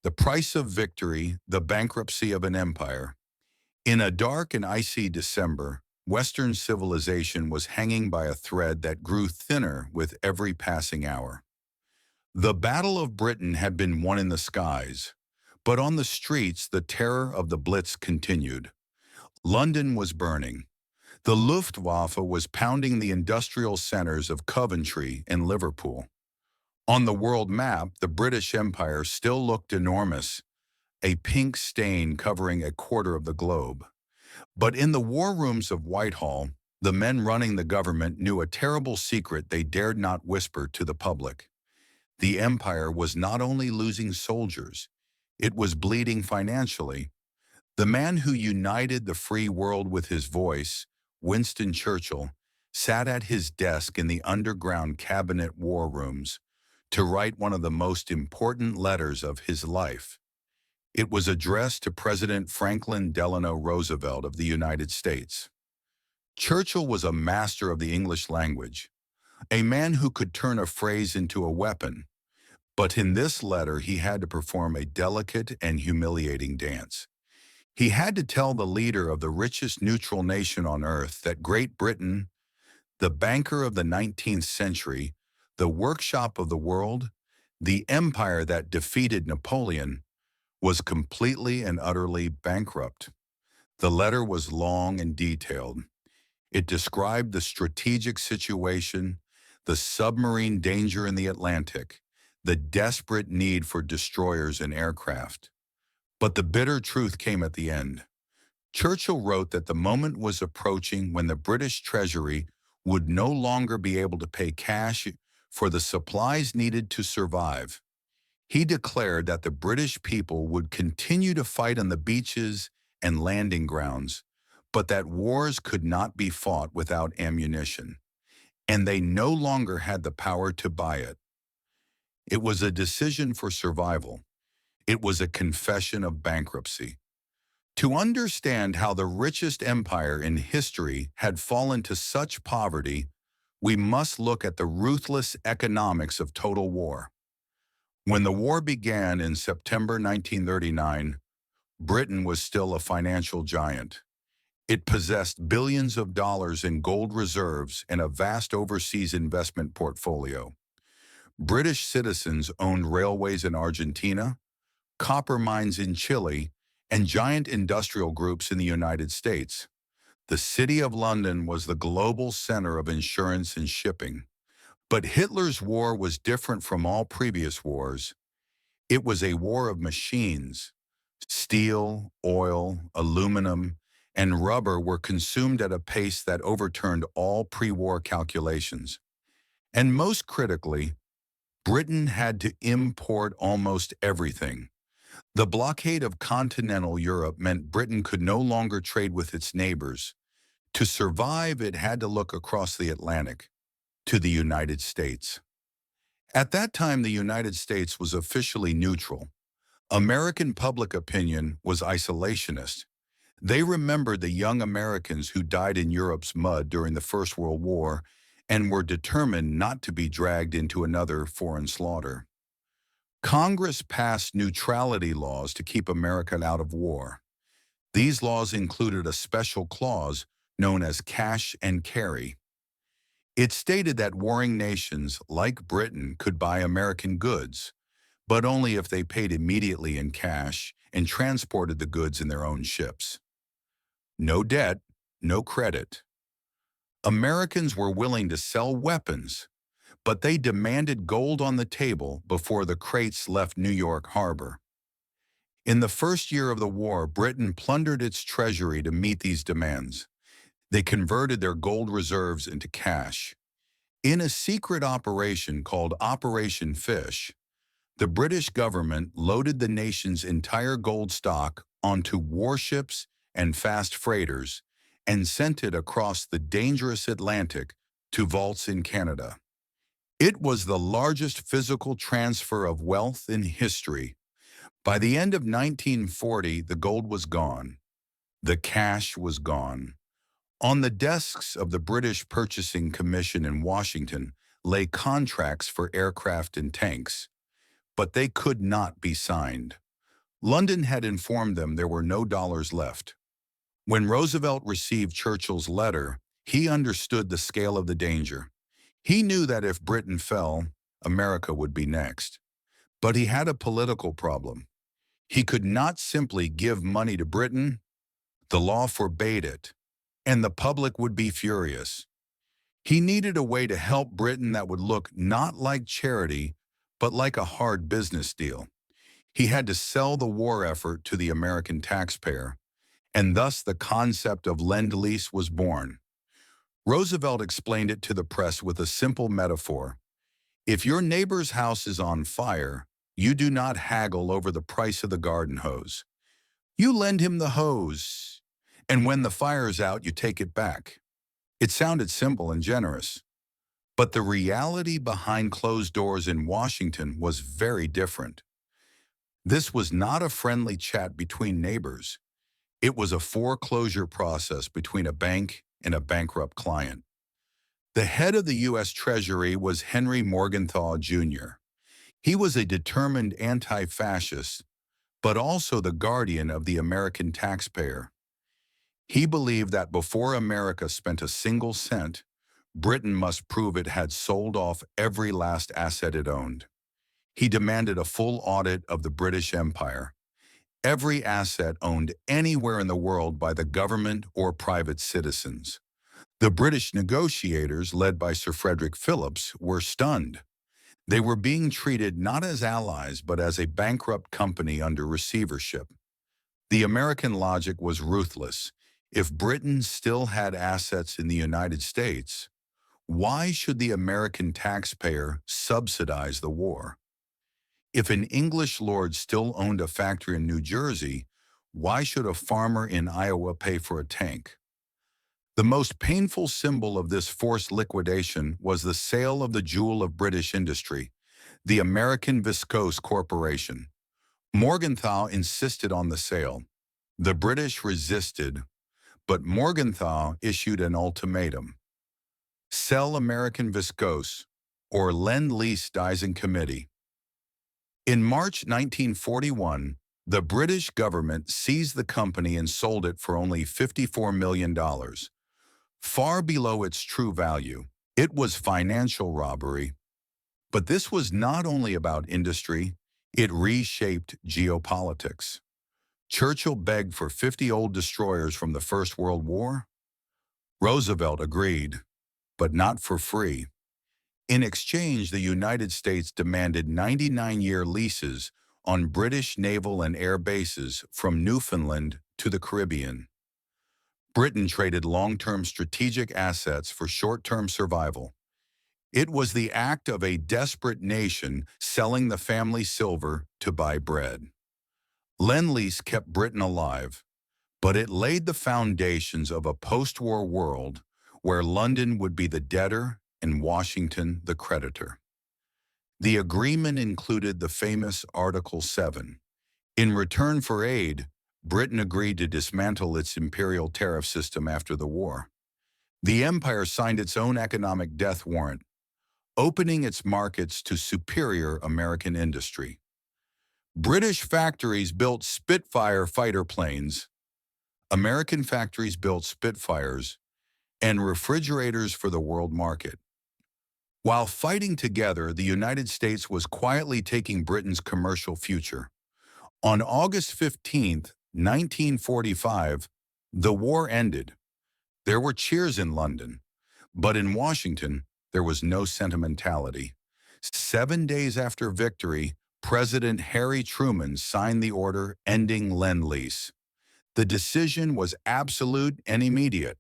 The price of victory, the bankruptcy of an empire. In a dark and icy December, Western civilization was hanging by a thread that grew thinner with every passing hour. The Battle of Britain had been won in the skies, but on the streets the terror of the Blitz continued. London was burning. The Luftwaffe was pounding the industrial centers of Coventry and Liverpool. On the world map, the British Empire still looked enormous, a pink stain covering a quarter of the globe. But in the war rooms of Whitehall, the men running the government knew a terrible secret they dared not whisper to the public. The empire was not only losing soldiers, it was bleeding financially. The man who united the free world with his voice, Winston Churchill, sat at his desk in the underground cabinet war rooms to write one of the most important letters of his life. It was addressed to President Franklin Delano Roosevelt of the United States. Churchill was a master of the English language, a man who could turn a phrase into a weapon. But in this letter, he had to perform a delicate and humiliating dance. He had to tell the leader of the richest neutral nation on earth that Great Britain, the banker of the 19th century, the workshop of the world, the empire that defeated Napoleon, was completely and utterly bankrupt. The letter was long and detailed. It described the strategic situation, the submarine danger in the Atlantic, the desperate need for destroyers and aircraft. But the bitter truth came at the end. Churchill wrote that the moment was approaching when the British Treasury would no longer be able to pay cash for the supplies needed to survive. He declared that the British people would continue to fight on the beaches and landing grounds, but that wars could not be fought without ammunition, and they no longer had the power to buy it. It was a decision for survival. It was a confession of bankruptcy. To understand how the richest empire in history had fallen to such poverty, we must look at the ruthless economics of total war. When the war began in September 1939, Britain was still a financial giant. It possessed billions of dollars in gold reserves and a vast overseas investment portfolio. British citizens owned railways in Argentina, copper mines in Chile, and giant industrial groups in the United States. The City of London was the global center of insurance and shipping. But Hitler's war was different from all previous wars. It was a war of machines. Steel, oil, aluminum, and rubber were consumed at a pace that overturned all pre-war calculations. And most critically, Britain had to import almost everything. The blockade of continental Europe meant Britain could no longer trade with its neighbors. To survive, it had to look across the Atlantic to the United States. At that time, the United States was officially neutral. American public opinion was isolationist. They remembered the young Americans who died in Europe's mud during the First World War and were determined not to be dragged into another foreign slaughter. Congress passed neutrality laws to keep America out of war. These laws included a special clause known as cash and carry. It stated that warring nations, like Britain, could buy American goods, but only if they paid immediately in cash and transported the goods in their own ships. No debt, no credit. Americans were willing to sell weapons, but they demanded gold on the table before the crates left New York Harbor. In the first year of the war, Britain plundered its treasury to meet these demands. They converted their gold reserves into cash. In a secret operation called Operation Fish, the British government loaded the nation's entire gold stock onto warships and fast freighters and sent it across the dangerous Atlantic to vaults in Canada. It was the largest physical transfer of wealth in history. By the end of 1940, the gold was gone. The cash was gone. On the desks of the British Purchasing Commission in Washington lay contracts for aircraft and tanks, but they could not be signed. London had informed them there were no dollars left. When Roosevelt received Churchill's letter, he understood the scale of the danger. He knew that if Britain fell, America would be next. But he had a political problem. He could not simply give money to Britain. The law forbade it, and the public would be furious. He needed a way to help Britain that would look not like charity, but like a hard business deal. He had to sell the war effort to the American taxpayer, and thus the concept of Lend-Lease was born. Roosevelt explained it to the press with a simple metaphor. If your neighbor's house is on fire, you do not haggle over the price of the garden hose. You lend him the hose, and when the fire's out, you take it back. It sounded simple and generous, but the reality behind closed doors in Washington was very different. This was not a friendly chat between neighbors. It was a foreclosure process between a bank and a bankrupt client. The head of the U.S. Treasury was Henry Morgenthau, Jr. He was a determined anti-fascist, but also the guardian of the American taxpayer. He believed that before America spent a single cent, Britain must prove it had sold off every last asset it owned. He demanded a full audit of the British Empire, every asset owned anywhere in the world by the government or private citizens. The British negotiators, led by Sir Frederick Phillips, were stunned. They were being treated not as allies but as a bankrupt company under receivership. The American logic was ruthless. If Britain still had assets in the United States, why should the American taxpayer subsidize the war? If an English lord still owned a factory in New Jersey, why should a farmer in Iowa pay for a tank? The most painful symbol of this forced liquidation was the sale of the jewel of British industry, the American Viscose Corporation. Morgenthau insisted on the sale. The British resisted, but Morgenthau issued an ultimatum. Sell American Viscose, or Lend-Lease dies in committee. In March 1941, the British government seized the company and sold it for only $54 million. Far below its true value. It was financial robbery. But this was not only about industry, it reshaped geopolitics. Churchill begged for 50 old destroyers from the First World War. Roosevelt agreed, but not for free. In exchange, the United States demanded 99-year leases on British naval and air bases from Newfoundland to the Caribbean. Britain traded long-term strategic assets for short-term survival. It was the act of a desperate nation selling the family silver to buy bread. Lend-Lease kept Britain alive, but it laid the foundations of a post-war world where London would be the debtor and Washington the creditor. The agreement included the famous Article 7. In return for aid, Britain agreed to dismantle its imperial tariff system after the war. The empire signed its own economic death warrant, opening its markets to superior American industry. British factories built Spitfire fighter planes. American factories built Spitfires and refrigerators for the world market. While fighting together, the United States was quietly taking Britain's commercial future. On August 15, 1945, the war ended. There were cheers in London, but in Washington, there was no sentimentality. 7 days after victory, President Harry Truman signed the order ending Lend-Lease. The decision was absolute and immediate.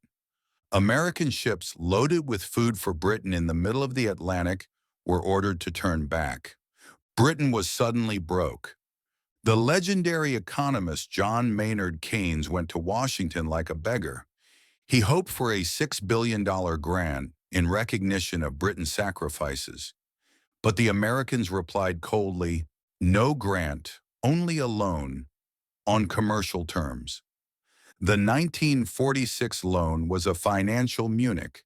American ships loaded with food for Britain in the middle of the Atlantic were ordered to turn back. Britain was suddenly broke. The legendary economist John Maynard Keynes went to Washington like a beggar. He hoped for a $6 billion grant in recognition of Britain's sacrifices. But the Americans replied coldly, "No grant, only a loan, on commercial terms." The 1946 loan was a financial Munich.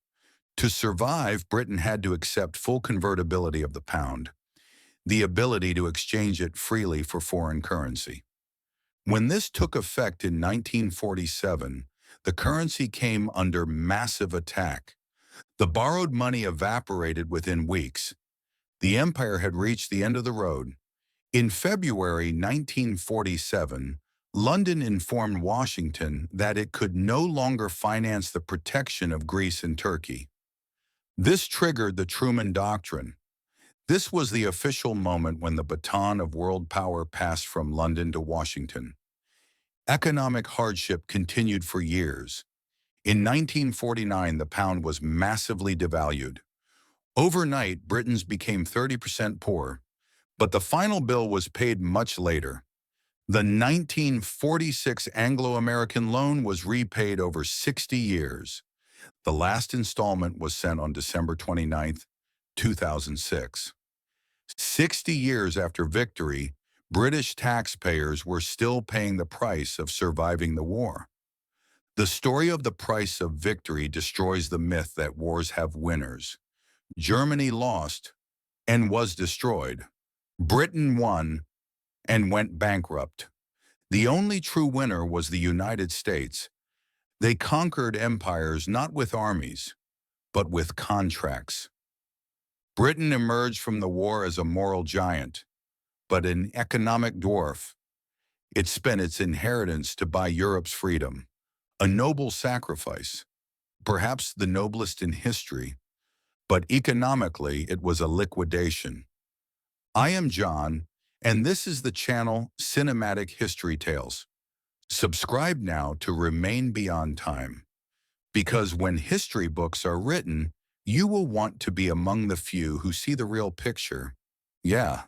To survive, Britain had to accept full convertibility of the pound, the ability to exchange it freely for foreign currency. When this took effect in 1947, the currency came under massive attack. The borrowed money evaporated within weeks. The empire had reached the end of the road. In February 1947, London informed Washington that it could no longer finance the protection of Greece and Turkey. This triggered the Truman Doctrine. This was the official moment when the baton of world power passed from London to Washington. Economic hardship continued for years. In 1949, the pound was massively devalued. Overnight, Britons became 30% poor, but the final bill was paid much later. The 1946 Anglo-American loan was repaid over 60 years. The last installment was sent on December 29, 2006. 60 years after victory, British taxpayers were still paying the price of surviving the war. The story of the price of victory destroys the myth that wars have winners. Germany lost and was destroyed. Britain won and went bankrupt. The only true winner was the United States. They conquered empires not with armies, but with contracts. Britain emerged from the war as a moral giant, but an economic dwarf. It spent its inheritance to buy Europe's freedom, a noble sacrifice, perhaps the noblest in history, but economically it was a liquidation. I am John, and this is the channel Cinematic History Tales. Subscribe now to remain beyond time, because when history books are written, you will want to be among the few who see the real picture. Yeah,